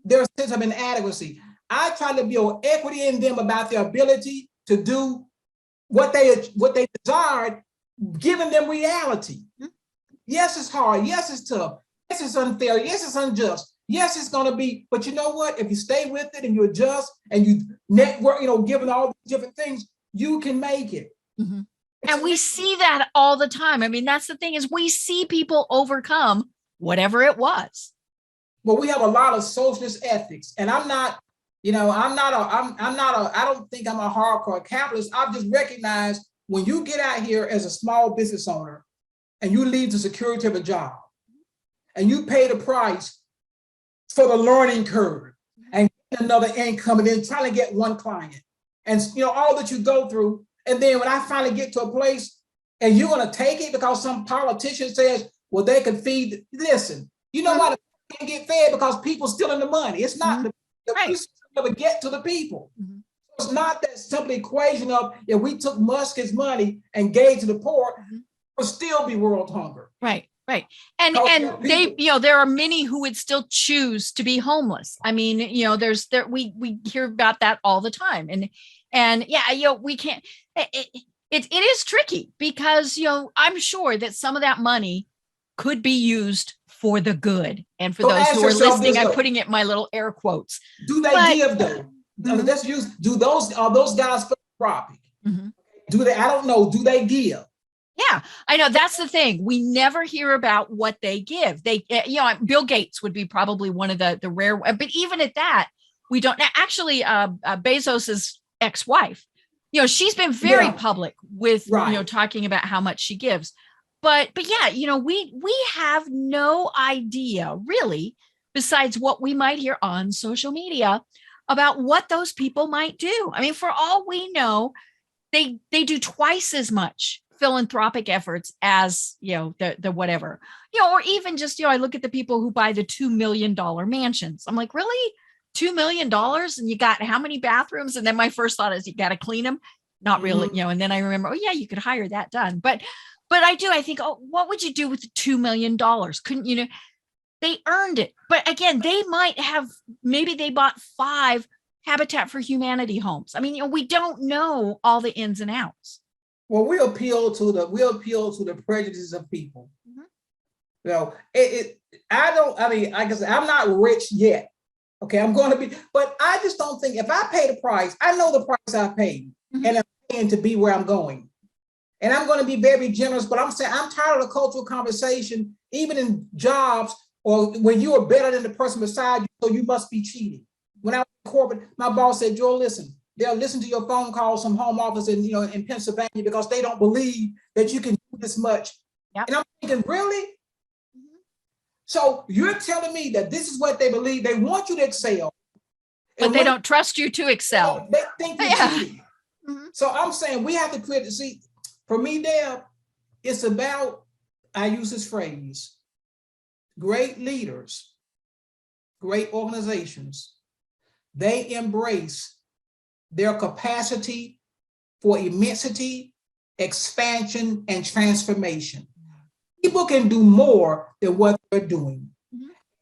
their sense of inadequacy. I try to build equity in them about their ability to do what they desired, giving them reality. Yes, it's hard. Yes, it's tough. Yes, it's unfair. Yes, it's unjust. Yes, it's going to be, but you know what? If you stay with it and you adjust and you network, given all these different things, you can make it. And we see that all the time. I mean, that's the thing, is we see people overcome whatever it was. Well, we have a lot of socialist ethics, and I don't think I'm a hardcore capitalist. I've just recognized when you get out here as a small business owner and you leave the security of a job and you pay the price for the learning curve and another income and then trying to get one client and all that you go through. And then when I finally get to a place and you're going to take it because some politician says, well, they could feed. Listen, you know why they can't get fed? Because people stealing the money. It's not the resources never get to the people. It's not that simple equation of if we took Musk's money and gave to the poor, it would still be world hunger. Right. And they, there are many who would still choose to be homeless. I mean, we hear about that all the time. And yeah, we can't, it is tricky because, I'm sure that some of that money could be used for the good. And for those who are listening, I'm putting it in my little air quotes. Do they give though? Are those guys philanthropic? Do they, I don't know, do they give? Yeah, I know. That's the thing. We never hear about what they give. They, Bill Gates would be probably one of the rare, but even at that, we don't actually, Bezos's ex-wife, she's been very public with, talking about how much she gives. But yeah, we have no idea really, besides what we might hear on social media about what those people might do. I mean, for all we know, they do twice as much philanthropic efforts as, the whatever, or even just, I look at the people who buy the $2 million mansions. I'm like, really? $2 million? And you got how many bathrooms? And then my first thought is you got to clean them. Not really, and then I remember, oh yeah, you could hire that done. But I think, oh, what would you do with the $2 million? Couldn't, they earned it. But again, they might have, maybe they bought 5 Habitat for Humanity homes. I mean, we don't know all the ins and outs. Well, we appeal to the prejudices of people. I guess I'm not rich yet. Okay, I'm going to be, but I just don't think if I pay the price, I know the price I paid and I'm paying to be where I'm going. And I'm going to be very generous, but I'm saying I'm tired of the cultural conversation, even in jobs or when you are better than the person beside you, so you must be cheating. When I was in corporate, my boss said, Joel, listen, they'll listen to your phone calls from home office in Pennsylvania because they don't believe that you can do this much. Yep. And I'm thinking, really? So you're telling me that this is what they believe. They want you to excel. But they don't trust you to excel. They think you're cheating. So I'm saying we have to create, for me, Deb, it's about, I use this phrase, great leaders, great organizations, they embrace their capacity for immensity, expansion, and transformation. People can do more than what they're doing.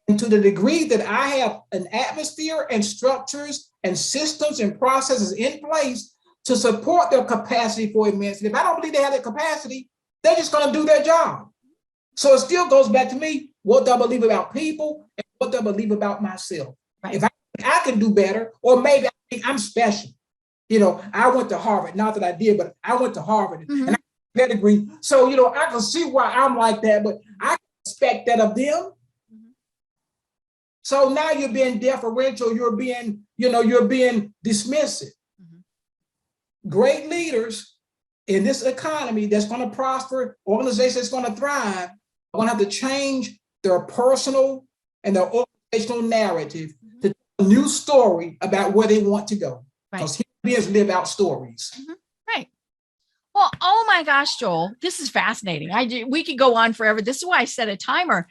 And to the degree that I have an atmosphere and structures and systems and processes in place to support their capacity for immensity, if I don't believe they have that capacity, they're just going to do their job. So it still goes back to me, what do I believe about people and what do I believe about myself? Right. If I can do better, or maybe I think I'm special. I went to Harvard, not that I did, but I went to Harvard and I have a pedigree. So, I can see why I'm like that, but I expect that of them. So now you're being deferential, you're being dismissive. Great leaders in this economy that's going to prosper, organizations that's going to thrive, are going to have to change their personal and their organizational narrative to tell a new story about where they want to go. Because human beings live out stories. Right. Well, oh my gosh, Joel, this is fascinating. We could go on forever. This is why I set a timer.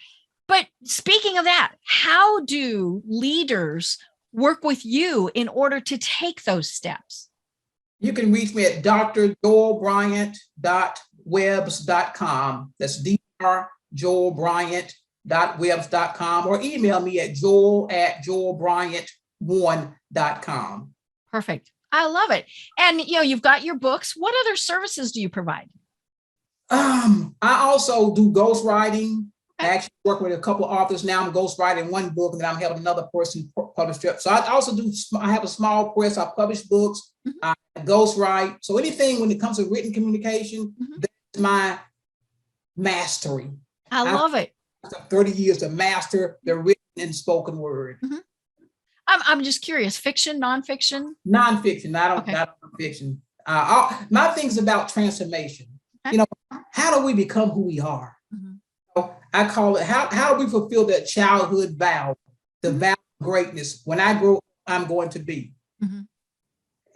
But speaking of that, how do leaders work with you in order to take those steps? You can reach me at drjoelbryant.webs.com. That's drjoelbryant.webs.com, or email me at joel@joelbryant1.com. Perfect. I love it. And you've got your books. What other services do you provide? I also do ghostwriting. I actually work with a couple of authors now. I'm ghostwriting one book, and then I'm helping another person publish it. So I have a small press. I publish books. I ghostwrite. So anything when it comes to written communication, that's my mastery. I love it. 30 years to master the written and spoken word. I'm just curious, fiction, nonfiction? Nonfiction, not fiction. My thing's about transformation. How do we become who we are? I call it, how do we fulfill that childhood vow, the vow of greatness? When I grow, I'm going to be.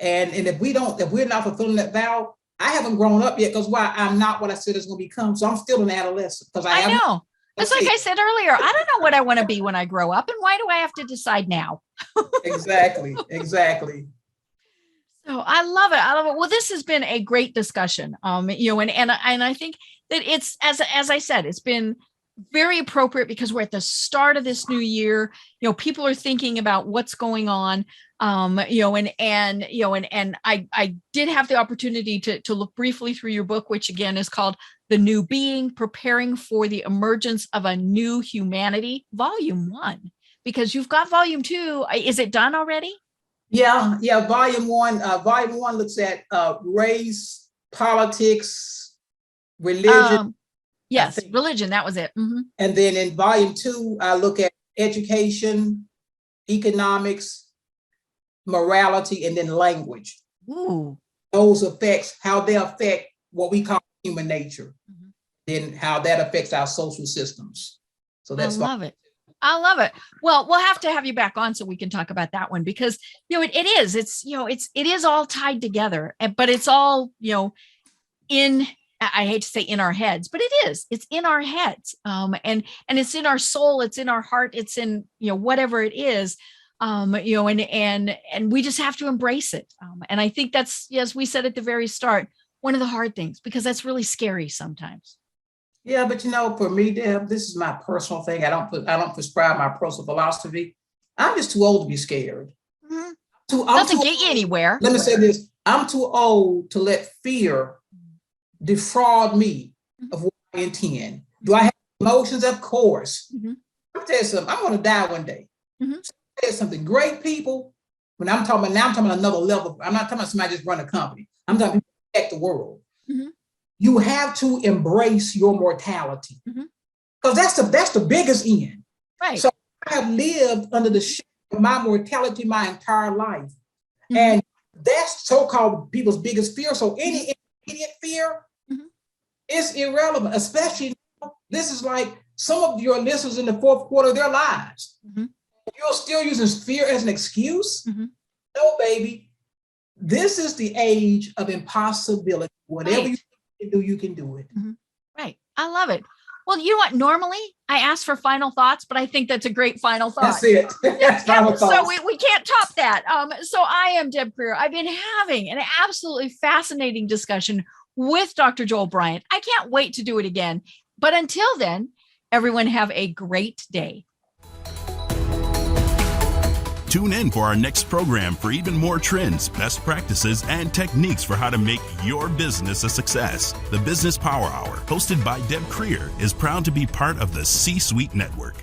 And if we're not fulfilling that vow, I haven't grown up yet, because I'm not what I said it's going to become. So I'm still an adolescent. I know. It's like I said earlier, I don't know what I want to be when I grow up, and why do I have to decide now? Exactly. So I love it. Well, this has been a great discussion. And I think that it's, as I said, it's been very appropriate because we're at the start of this new year. People are thinking about what's going on. And I did have the opportunity to look briefly through your book, which again is called The New Being: Preparing for the Emergence of a New Humanity, Volume 1, because you've got Volume 2. Is it done already? Yeah. Volume 1 looks at race, politics, religion. Yes, religion. That was it. And then in Volume 2, I look at education, economics, morality, and then language. Ooh. Those effects, how they affect what we call human nature, then how that affects our social systems. So that's I love it. Well, we'll have to have you back on so we can talk about that one, because it is all tied together, but it's all I hate to say in our heads, but it's in our heads, and it's in our soul, it's in our heart, it's in whatever it is, and we just have to embrace it. And I think that's, as we said at the very start, one of the hard things, because that's really scary sometimes. Yeah, but for me, Deb, this is my personal thing. I don't prescribe my personal philosophy. I'm just too old to be scared. Doesn't get you anywhere. Let me say this: I'm too old to let fear defraud me of what I intend. Do I have emotions? Of course. I'll tell you something. I'm going to die one day. So there's something. Great people. When I'm talking about another level. I'm not talking about somebody just run a company. I'm talking about people affect the world. You have to embrace your mortality, because that's the biggest end. Right. So I have lived under the shadow of my mortality my entire life, and that's so-called people's biggest fear. So any immediate fear is irrelevant. Especially this is like some of your listeners in the fourth quarter of their lives. You're still using fear as an excuse. No, baby. This is the age of impossibility. Whatever you can do, you can do it. Right. I love it. Well, you know what? Normally I ask for final thoughts, but I think that's a great final thought. That's it. Final so thoughts. we can't top that. So I am Deb Creer. I've been having an absolutely fascinating discussion with Dr. Joel Bryant. I can't wait to do it again. But until then, everyone have a great day. Tune in for our next program for even more trends, best practices, and techniques for how to make your business a success. The Business Power Hour, hosted by Deb Creer, is proud to be part of the C-Suite Network.